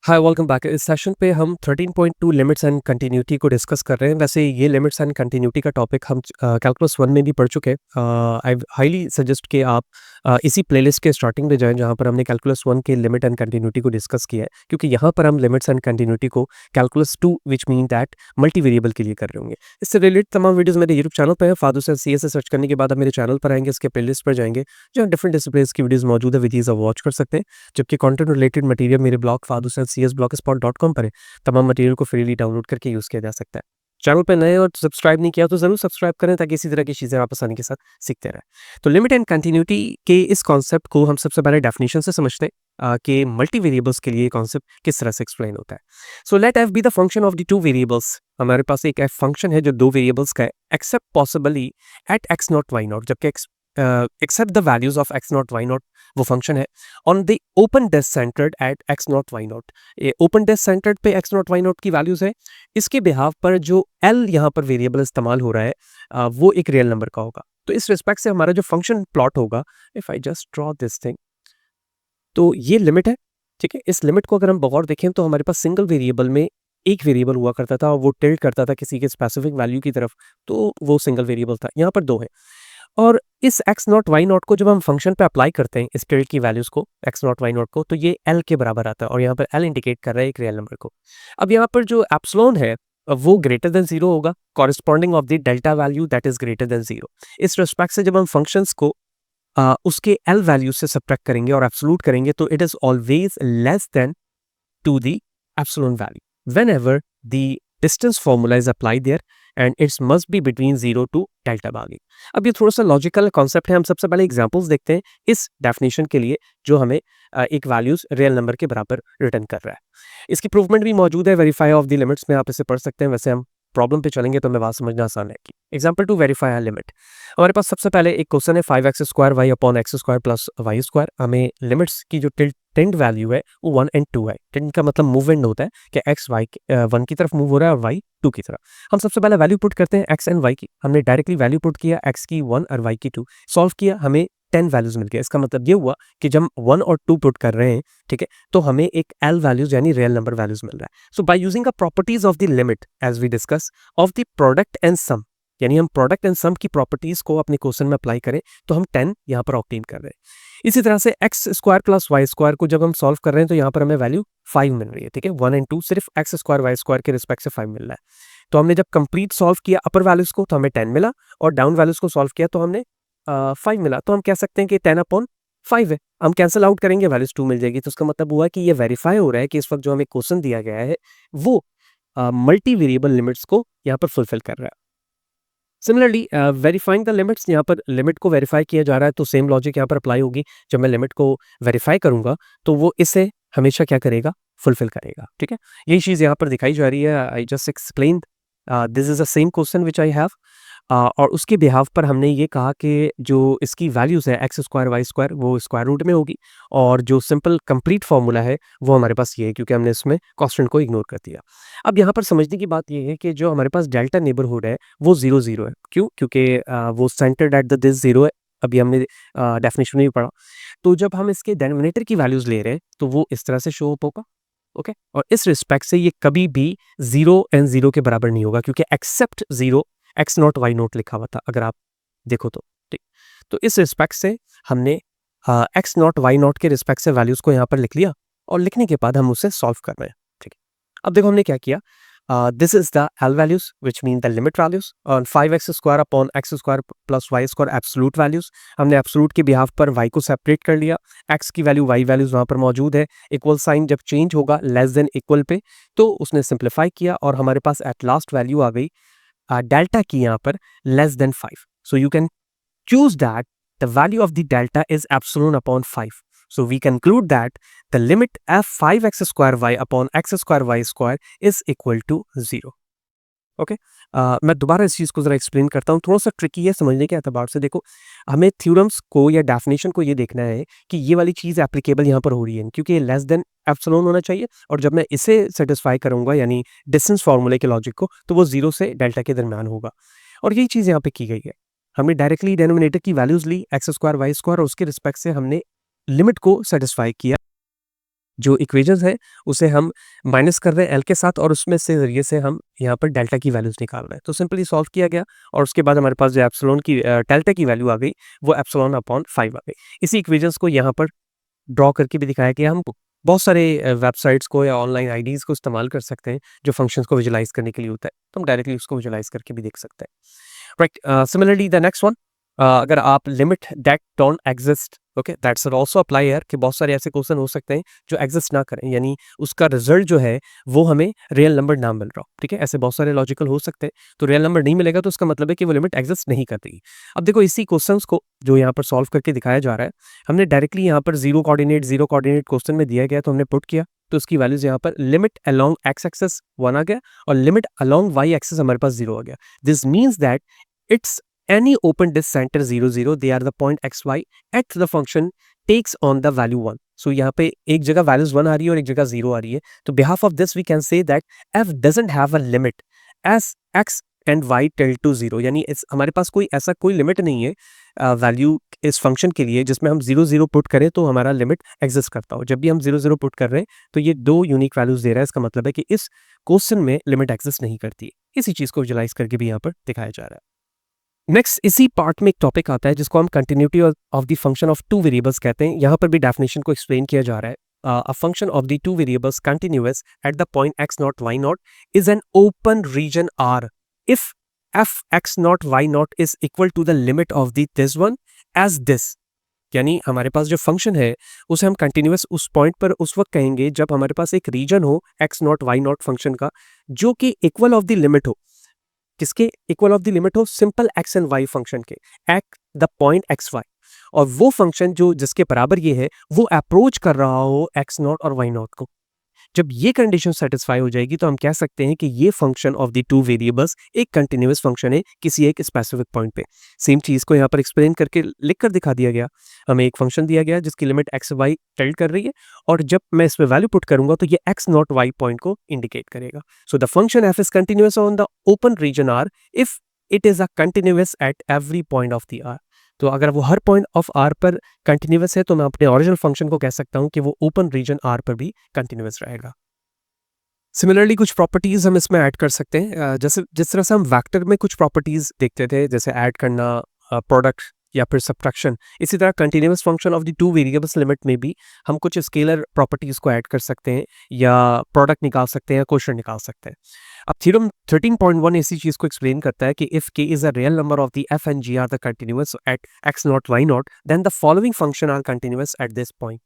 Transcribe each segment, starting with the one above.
Hi welcome back. इस session पे हम 13.2 लिमिट्स एंड कंटिन्यूटी को डिस्कस कर रहे हैं। वैसे ये लिमिट्स एंड कंटिन्यूटी का टॉपिक हम कैलकुलस 1 में भी पढ़ चुके हैं। आई हाईली सजेस्ट कि आप इसी प्लेलिस्ट के स्टार्टिंग में जाएं जहाँ पर हमने कैलकुलस 1 के लिमिट एंड कंटिन्यूटी को डिस्कस किया है, क्योंकि यहाँ पर हम लिमिट्स एंड कंटिन्यूटी को calculus 2 which mean that multi variable के लिए कर रहे होंगे। इससे रिलेटेड तमाम वीडियोस मेरे यूट्यूब चैनल पर है। फादू से सी से सर्च करने के बाद आप मेरे चैनल पर आएंगे, इसके प्लेलिस्ट पर जाएंगे जहाँ डिफरेंट डिस्प्लेस की वीडियोस मौजूद है, विद ईज आप वॉच कर सकते हैं। जबकि कंटेंट रिलेटेड मटेरियल मेरे ब्लॉग fadusancs.blogspot.com पर है। तमाम मटेरियल को फ्रीली डाउनलोड करके यूज़ किया जा सकता है। चैनल पे नए और सब्सक्राइब नहीं किया तो ज़रूर सब्सक्राइब करें ताकि इसी तरह की चीज़ें आप आसानी के साथ सीखते रहें। तो लिमिट एंड कंटिन्यूटी के इस कॉन्सेप्ट को हम सबसे पहले डेफिनेशन से समझते हैं कि मल्टी वेरिएबल्स के लिए ये कॉन्सेप्ट किस तरह से एक्सप्लेन होता है। So let F be the function of the two variables. हमारे पास एक एफ फंक्शन है जो दो वेरिएबल्स का है, except possibly at X naught Y naught, जबकि except the values of X naught Y naught वो फंक्शन है on the open disk centred at X naught Y naught. ये ओपन डेस्क सेंटर्ड पे एक्स नॉट वाई नॉट की values है। इसके behalf पर जो एल यहाँ पर वेरिएबल इस्तेमाल हो रहा है वो एक रियल नंबर का होगा। तो इस रिस्पेक्ट से हमारा जो फंक्शन प्लॉट होगा, if I just draw this thing, तो ये लिमिट है। ठीक है, इस लिमिट को अगर हम बगौर देखें तो हमारे पास सिंगल वेरिएबल में एक वेरिएबल हुआ करता था और वो टिल्ट करता था किसी के स्पेसिफिक वैल्यू की तरफ, तो वो सिंगल वेरिएबल था। यहाँ पर दो है और इस एक्स नॉट वाई नॉट को जब हम फंक्शन पे अप्लाई करते हैं, इस टिल्ट की वैल्यूज को, एक्स नॉट वाई नॉट को, तो ये एल के बराबर आता है और यहाँ पर एल इंडिकेट कर रहा है एक रियल नंबर को। अब यहाँ पर जो एप्सिलॉन है वो ग्रेटर देन जीरो होगा, corresponding of the delta value that is greater than zero. इस रिस्पेक्ट से जब हम फंक्शंस को उसके एल वैल्यू से सब्ट्रैक्ट करेंगे और एब्सोल्यूट करेंगे तो it is always less than to the epsilon value whenever the distance formula is applied there and it must be between 0 to delta value। अब ये थोड़ा सा लॉजिकल कॉन्सेप्ट है। हम सबसे पहले एग्जांपल्स देखते हैं इस डेफिनेशन के लिए जो हमें एक वैल्यूज रियल नंबर के बराबर रिटर्न कर रहा है। इसकी प्रूवमेंट भी मौजूद है वेरीफाई ऑफ द लिमिट्स में, आप इसे पढ़ सकते हैं। वैसे हम प्रॉब्लम पे चलेंगे तो हमें बात समझना आसान है कि example to verify a limit. हमारे पास सबसे पहले एक क्वेश्चन है 5x² y upon x² plus y²। हमें लिमिट्स की जो टेंड वैल्यू है वो 1 and 2 है। टेंड का मतलब मूवमेंट होता है कि x y 1 की तरफ मूव हो रहा है और y 2 की तरफ। हम सबसे पहले वैल्यू पुट करते हैं x एंड y की। हमने डायरेक्टली वैल्यू पुट किया, x की 1 और y की 2, सॉल्व किया, हमें 10 वैल्यूज मिल गया। इसका मतलब ये हुआ कि जब 1 और 2 पुट कर रहे हैं, ठीक है, तो हमें एक एल वैल्यूज यानी रियल नंबर वैल्यूज मिल रहा है। So by using a properties of the limit as we discuss of the product and sum, यानी हम प्रोडक्ट एंड सम की प्रॉपर्टीज को अपने क्वेश्चन में अप्लाई करें तो हम 10 यहाँ पर ऑब्टेन कर रहे हैं। इसी तरह से x² प्लस y² को जब हम सॉल्व कर रहे हैं तो यहाँ पर हमें वैल्यू 5 मिल रही है। ठीक है, 1 एंड 2 सिर्फ x² y² के रिस्पेक्ट से 5 मिल रहा है। तो हमने जब कंप्लीट सॉल्व किया अपर वैल्यूज को तो हमें 10 मिला और डाउन वैल्यूज को सॉल्व किया तो हमने 5 मिला। तो हम कह सकते हैं कि 10 अपॉन 5 है। हम कैंसिल आउट करेंगे, वैल्यूज 2 मिल जाएगी। तो उसका मतलब हुआ कि ये वेरीफाई हो रहा है कि इस वक्त जो हमें क्वेश्चन दिया गया है वो मल्टी वेरिएबल लिमिट्स को यहाँ पर फुलफिल कर रहा है। सिमिलरली वेरीफाइंग द लिमिट्स, यहाँ पर लिमिट को वेरीफाई किया जा रहा है तो सेम लॉजिक यहाँ पर अप्लाई होगी। जब मैं लिमिट को वेरीफाई करूंगा तो वो इसे हमेशा क्या करेगा, फुलफिल करेगा। ठीक है, यही चीज़ यहाँ पर दिखाई जा रही है। I just explain this is the same question which I have और उसके बिहाफ पर हमने ये कहा कि जो इसकी वैल्यूज़ है x² y² वो स्क्वायर रूट में होगी और जो सिंपल कंप्लीट फार्मूला है वो हमारे पास ये है, क्योंकि हमने इसमें कांस्टेंट को इग्नोर कर दिया। अब यहाँ पर समझने की बात ये है कि जो हमारे पास डेल्टा नेबरहुड है वो 0 0 है। क्यों? क्योंकि वो सेंटर्ड एट द दिस 0 है। अभी हमने डेफिनेशन में भी पढ़ा। तो जब हम इसके डिनोमिनेटर की वैल्यूज़ ले रहे हैं तो वो इस तरह से शो अप होगा। ओके, और इस रिस्पेक्ट से ये कभी भी 0 and 0 के बराबर नहीं होगा, क्योंकि except 0 x naught Y naught लिखा हुआ था अगर आप देखो तो। ठीक, तो इस रिस्पेक्ट से हमने एक्स नॉट वाई नॉट के रिस्पेक्ट से वैल्यूज को यहाँ पर लिख लिया और लिखने के बाद हम उसे सॉल्व कर रहे हैं। ठीक है, अब देखो हमने क्या किया। This is the L values which mean the limit values और 5x² upon x² plus y² absolute values. हमने एब्सोल्यूट के बिहाफ पर y को सेपरेट कर लिया, x की वैल्यू y वैल्यूज वहाँ पर मौजूद है। इक्वल साइन जब चेंज होगा लेस देन इक्वल पे तो उसने सिंप्लीफाई किया और हमारे पास एट लास्ट वैल्यू आ गई डेल्टा की यहाँ पर less than 5। So you can choose that the value of the delta is epsilon upon 5। So we conclude that the limit f 5x² y upon x² y² is equal to 0। Okay, मैं दोबारा इस चीज़ को ज़रा explain करता हूँ। थोड़ा सा tricky है समझने के एतबार से। देखो, हमें थ्योरम्स को या डेफिनेशन को ये देखना है कि ये वाली चीज़ एप्लीकेबल यहाँ पर हो रही है, क्योंकि ये लेस देन एप्सिलॉन होना चाहिए और जब मैं इसे सेटिस्फाई करूँगा यानी डिस्टेंस फार्मूले के लॉजिक को, तो वो 0 से डेल्टा के दरमियान होगा। और यही चीज़ यहाँ पे की गई है। हमने डायरेक्टली डिनोमिनेटर की वैल्यूज़ ली x² y² और उसके रिस्पेक्ट से हमने लिमिट को सेटिस्फाई किया जो इक्वेशंस है उसे हम माइनस कर रहे हैं एल के साथ और उसमें से ज़रिए से हम यहाँ पर डेल्टा की वैल्यूज़ निकाल रहे हैं। तो सिंपली सॉल्व किया गया और उसके बाद हमारे पास जो एप्सिलॉन की डेल्टा की वैल्यू आ गई वो एप्सिलॉन अपॉन 5 आ गई। इसी इक्वेशंस को यहाँ पर ड्रॉ करके भी दिखाया गया हमको। बहुत सारे वेबसाइट्स को या ऑनलाइन आईडीज़ को इस्तेमाल कर सकते हैं जो फंक्शंस को विजुअलाइज़ करने के लिए होता है। तो हम डायरेक्टली उसको विजुअलाइज़ करके भी देख सकते हैं। Right, similarly the next one, अगर आप limit that don't exist, okay, that's also apply here कि बहुत सारे ऐसे क्वेश्चन हो सकते हैं जो एग्जिस्ट ना करें, यानी उसका रिजल्ट जो है वो हमें रियल नंबर ना मिल रहा हो। ठीक है, ऐसे बहुत सारे लॉजिकल हो सकते हैं। तो रियल नंबर नहीं मिलेगा तो उसका मतलब है कि वो लिमिट एग्जिस्ट नहीं कर रही। अब देखो इसी क्वेश्चंस को जो यहाँ पर सॉल्व करके दिखाया जा रहा है, हमने डायरेक्टली यहाँ पर जीरो कोऑर्डिनेट क्वेश्चन में दिया गया तो हमने पुट किया, तो उसकी वैल्यूज यहाँ पर लिमिट अलोंग एक्स एक्सेस 1 आ गया और लिमिट अलोंग वाई एक्सेस हमारे पास 0 आ गया। This means that it's any open disk center 0 0, they are the point xy at the function takes on the value 1. So यहाँ पे एक जगह values 1 आ रही है और एक जगह 0 आ रही है। तो behalf of this we can say that f doesn't have a limit as x and y tend to 0, यानी इस हमारे पास कोई ऐसा कोई लिमिट नहीं है वैल्यू इस फंक्शन के लिए जिसमें हम 0 0 पुट करें तो हमारा लिमिट एग्जिस्ट करता हो। जब भी हम 0 0 पुट कर रहे हैं तो ये दो यूनिक वैल्यूज दे रहा है, इसका मतलब है कि इस क्वेश्चन में लिमिट एग्जिस्ट नहीं करती। इसी चीज को विजुअलाइज करके भी यहाँ पर दिखाया जा रहा है। नेक्स्ट इसी पार्ट में एक टॉपिक आता है जिसको हम continuity of the function of two variables कहते हैं। यहाँ पर भी डेफिनेशन को एक्सप्लेन किया जा रहा है। A function of the two variables continuous at the point x naught y naught is an open region R if f x naught y naught is equal to the limit of the this one as this. यानी हमारे पास जो function है उसे हम continuous उस point पर उस वक्त कहेंगे जब हमारे पास एक रीजन हो x naught y naught function का जो कि इक्वल ऑफ द लिमिट हो। किसके इक्वल ऑफ द लिमिट हो? Simple X and Y function के at the point X Y, और वो फंक्शन जो जिसके बराबर ये है वो अप्रोच कर रहा हो एक्स नॉट और वाई नॉट को। जब ये कंडीशन सेटिस्फाई हो जाएगी तो हम कह सकते हैं कि ये function of the two variables एक कंटिन्यूअस फंक्शन है किसी एक स्पेसिफिक पॉइंट पे। सेम चीज को यहाँ पर एक्सप्लेन करके लिख कर दिखा दिया गया। हमें एक फंक्शन दिया गया जिसकी लिमिट एक्स वाई टेल्ड कर रही है और जब मैं इस पे वैल्यू पुट करूंगा तो ये एक्स नॉट वाई पॉइंट को इंडिकेट करेगा। So the function F is continuous on the open region R if it is a continuous at every point of the R. तो अगर वो हर पॉइंट ऑफ आर पर कंटिन्यूअस है तो मैं अपने ओरिजिनल फंक्शन को कह सकता हूं कि वो ओपन रीजन आर पर भी कंटिन्यूअस रहेगा। सिमिलरली कुछ प्रॉपर्टीज हम इसमें ऐड कर सकते हैं, जैसे जिस तरह से हम वेक्टर में कुछ प्रॉपर्टीज देखते थे जैसे ऐड करना, प्रोडक्ट या फिर सब्ट्रैक्शन, इसी तरह continuous function of the two variables limit में भी हम कुछ स्केलर प्रॉपर्टीज को ऐड कर सकते हैं या प्रोडक्ट निकाल सकते हैं या क्वोशिएंट निकाल सकते हैं। अब थ्योरम 13.1 इसी चीज को एक्सप्लेन करता है कि if k is a real number of the f and g are the continuous at x naught y naught then the following function are continuous at this point.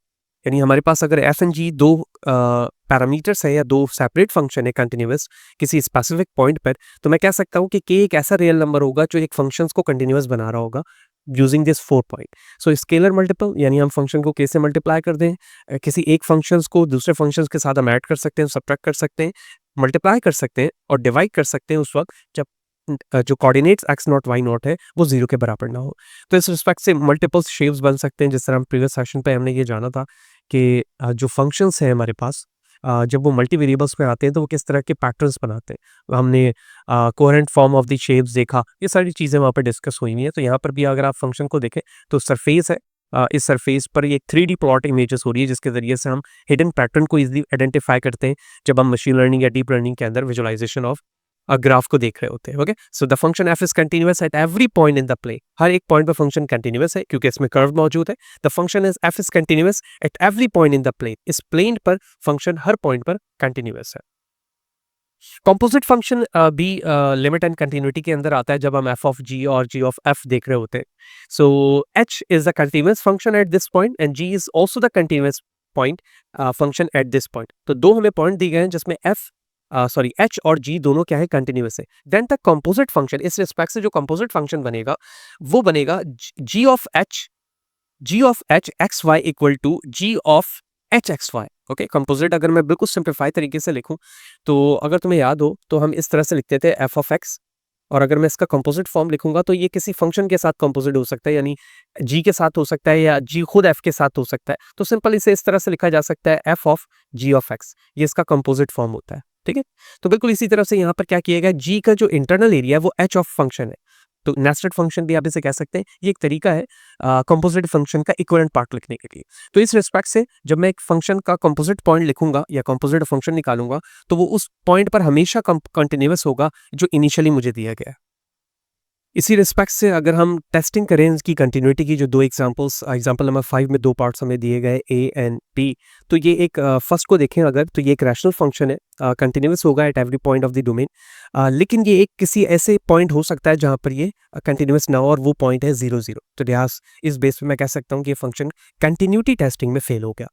यानी हमारे पास अगर एफ एंड जी दो parameters है या दो separate function है continuous किसी specific point पर, तो मैं कह सकता हूँ कि के एक ऐसा रियल नंबर होगा जो एक फंक्शंस को कंटिन्यूअस बना रहा होगा using this 4 point. So scalar multiple, यानी हम फंक्शन को के से मल्टीप्लाई कर दें, किसी एक फंक्शंस को दूसरे फंक्शंस के साथ हम ऐड कर सकते हैं, सब्ट्रैक्ट कर सकते हैं, मल्टीप्लाई कर सकते हैं और डिवाइड कर सकते हैं उस वक्त जब जो coordinates x naught Y naught है वो 0 के बराबर ना हो। तो इस रिस्पेक्ट से मल्टीपल शेप्स बन सकते हैं। जिस तरह हम प्रीवियस सेशन पे हमने ये जाना था कि जो फंक्शंस हैं हमारे पास जब वो मल्टी वेरिएबल्स में आते हैं तो वो किस तरह के पैटर्न्स बनाते हैं। हमने coherent form of the shapes देखा, ये सारी चीज़ें वहाँ पर डिस्कस हुई हुई हैं। तो यहाँ पर भी अगर आप फंक्शन को देखें तो सरफेस है, इस सरफेस पर एक 3D प्लॉट इमेजेस हो रही है जिसके जरिए से हम हिडन पैटर्न को इजीली आइडेंटिफाई करते हैं जब हम मशीन लर्निंग या डीप लर्निंग के अंदर विजुअलाइजेशन ऑफ ग्राफ को देख रहे होते हैं। Okay, so the function F is continuous at every point in the plane. हर एक पॉइंट पर फंक्शन कंटिन्यूअस है क्योंकि इसमें कर्व मौजूद है। The function is f is continuous at every point in the plane. इस प्लेन पर फंक्शन हर पॉइंट पर कंटिन्यूअस है। कॉम्पोजिट फंक्शन भी लिमिट एंड कंटिन्यूटी के अंदर आता है जब हम एफ ऑफ जी और जी ऑफ एफ देख रहे होते हैं। So h is the continuous function at this point and g is also the continuous point function at this point. तो दो हमें पॉइंट दिए गए हैं जिसमें एच और जी दोनों क्या है, कंटिन्यूअस है। देन द कंपोजिट फंक्शन, इस रिस्पेक्ट से जो कंपोजिट फंक्शन बनेगा वो बनेगा G of H X Y equal to G of H X Y. Okay, composite अगर मैं बिल्कुल सिंप्लीफाई तरीके से लिखूं तो अगर तुम्हें याद हो तो हम इस तरह से लिखते थे एफ ऑफ एक्स, और अगर मैं इसका कंपोजिट फॉर्म लिखूंगा तो ये किसी फंक्शन के साथ कंपोजिट हो सकता है, यानी जी के साथ हो सकता है या जी खुद एफ के साथ हो सकता है। तो सिंपल इसे इस तरह से लिखा जा सकता है f of g of x, ये इसका कंपोजिट फॉर्म होता है। ठीक है, तो बिल्कुल इसी तरह से यहाँ पर क्या किया गया, जी का जो इंटरनल एरिया है वो एच ऑफ फंक्शन है, तो नेस्टेड फंक्शन भी आप इसे कह सकते हैं। ये एक तरीका है कंपोजिट फंक्शन का इक्विवेलेंट पार्ट लिखने के लिए। तो इस रिस्पेक्ट से जब मैं एक फंक्शन का कंपोजिट पॉइंट लिखूंगा या कंपोजिट फंक्शन निकालूंगा तो वो उस पॉइंट पर हमेशा कंटिन्यूअस होगा जो इनिशियली मुझे दिया गया है। इसी रिस्पेक्ट से अगर हम टेस्टिंग करें इसकी कंटिन्यूटी की, जो दो एग्जांपल नंबर 5 में दो पार्ट्स हमें दिए गए ए एंड बी, तो ये एक फर्स्ट को देखें अगर, तो ये एक रैशनल फंक्शन है, कंटिन्यूअस होगा eight every point of the domain, लेकिन ये एक किसी ऐसे पॉइंट हो सकता है जहां पर ये कंटिन्यूअस ना हो और वो पॉइंट है 0 0। तो लिहाज इस बेस पे मैं कह सकता हूँ कि ये फंक्शन कंटिन्यूटी टेस्टिंग में फेल हो गया।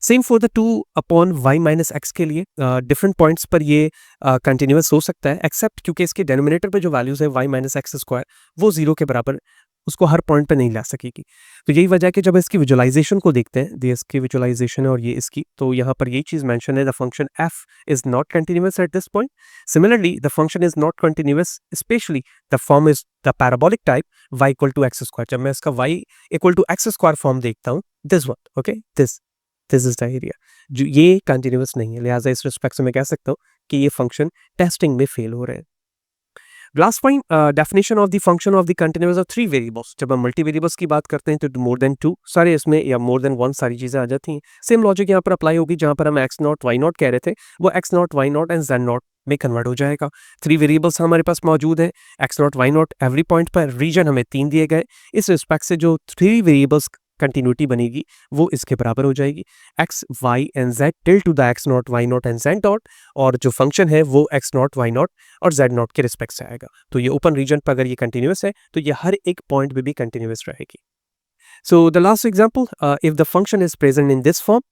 सेम फॉर द 2/y-x के लिए डिफरेंट पॉइंट्स पर ये कंटिन्यूअस हो सकता है, एक्सेप्ट क्योंकि इसके डेनोमिनेटर पे जो वैल्यूज है y-x² वो 0 के बराबर उसको हर पॉइंट पे नहीं ला सकेगी। तो यही वजह है कि जब इसकी विजुअलाइजेशन को देखते हैं, ये इसकी विजुअलाइजेशन है और ये इसकी, तो यहाँ पर यही चीज़ मेंशन है, the function f is not continuous at this point. Similarly the function is not continuous specially the form is the parabolic type y=x²। जब मैं इसका y=x² फॉर्म देखता हूँ, this one, okay, this is the area, जो ये continuous नहीं है। लिहाजा इस रिस्पेक्ट से मैं कह सकता हूँ कि ये फंक्शन टेस्टिंग में फेल हो रहे हैं। Last point, definition of the function of the continuous of 3 variables. जब हम मल्टी वेरिएबल्स की बात करते हैं तो मोर देन 2 सारे इसमें या मोर देन 1 सारी चीज़ें आ जाती हैं। सेम लॉजिक यहाँ पर अप्लाई होगी, जहाँ पर हम x0 y0 कह रहे थे, वो x0 y0 एंड z0 में कन्वर्ट हो जाएगा। 3 वेरिएबल्स हमारे पास मौजूद है, x0 y0 एवरी पॉइंट पर, रीजन हमें 3 दिए गए। इस रिस्पेक्ट से जो 3 वेरिएबल्स कंटिन्यूटी बनेगी वो इसके बराबर हो जाएगी, x y and z till two the x0 y0 and z0, और जो फंक्शन है वो x0 y0 और z0 के रिस्पेक्ट से आएगा। तो ये ओपन रीजन पर अगर ये कंटिन्यूअस है तो ये हर एक पॉइंट पे भी कंटिन्यूअस रहेगी। So the last example, if the function is present in this form,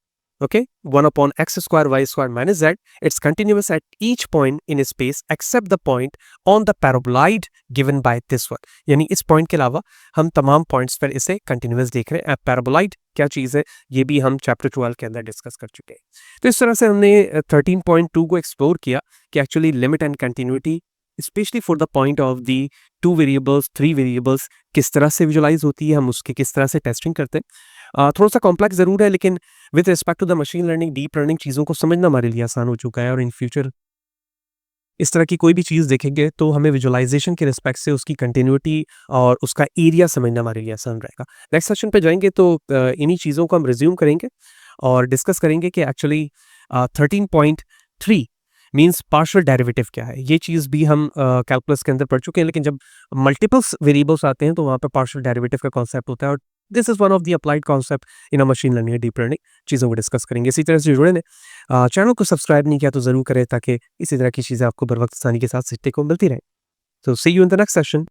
okay, 1/x² y² minus z, it's continuous at each point in space except the point on the paraboloid given by this one। यानी इस point के अलावा हम तमाम points पर इसे continuous देख रहे हैं। पैराबोलॉइड क्या चीज़ है ये भी हम चैप्टर 12 के अंदर डिस्कस कर चुके हैं। तो इस तरह से हमने 13.2 को एक्सप्लोर किया कि actually limit and continuity specially for the point of the 2 variables 3 variables किस तरह से विजुलाइज होती है, हम उसके किस तरह से टेस्टिंग करते हैं। थोड़ा सा कॉम्प्लेक्स ज़रूर है, लेकिन with respect to the machine learning, deep learning, चीज़ों को समझना हमारे लिए आसान हो चुका है, और इन फ्यूचर इस तरह की कोई भी चीज़ देखेंगे तो हमें विजुअलाइजेशन के रिस्पेक्ट से उसकी कंटिन्यूटी और उसका एरिया समझना हमारे लिए आसान रहेगा। नेक्स्ट सेशन पे जाएंगे तो इन्हीं चीज़ों को हम रिज्यूम करेंगे और डिस्कस करेंगे कि एक्चुअली 13.3 मीन्स पार्शियल डेरिवेटिव क्या है। ये चीज़ भी हम कैलकुलस के अंदर पढ़ चुके हैं, लेकिन जब मल्टीपल्स वेरिएबल्स आते हैं तो वहाँ पे पार्शियल डेरिवेटिव का कॉन्सेप्ट होता है, और this is one of the applied concept in a machine learning deep learning. चीज़ों को डिस्कस करेंगे। इसी तरह से जुड़े रहें, चैनल को सब्सक्राइब नहीं किया तो ज़रूर करें, ताकि इसी तरह की चीज़ें आपको बर वक्त आसानी के साथ सीखने को मिलती रहें। तो see you in the next session.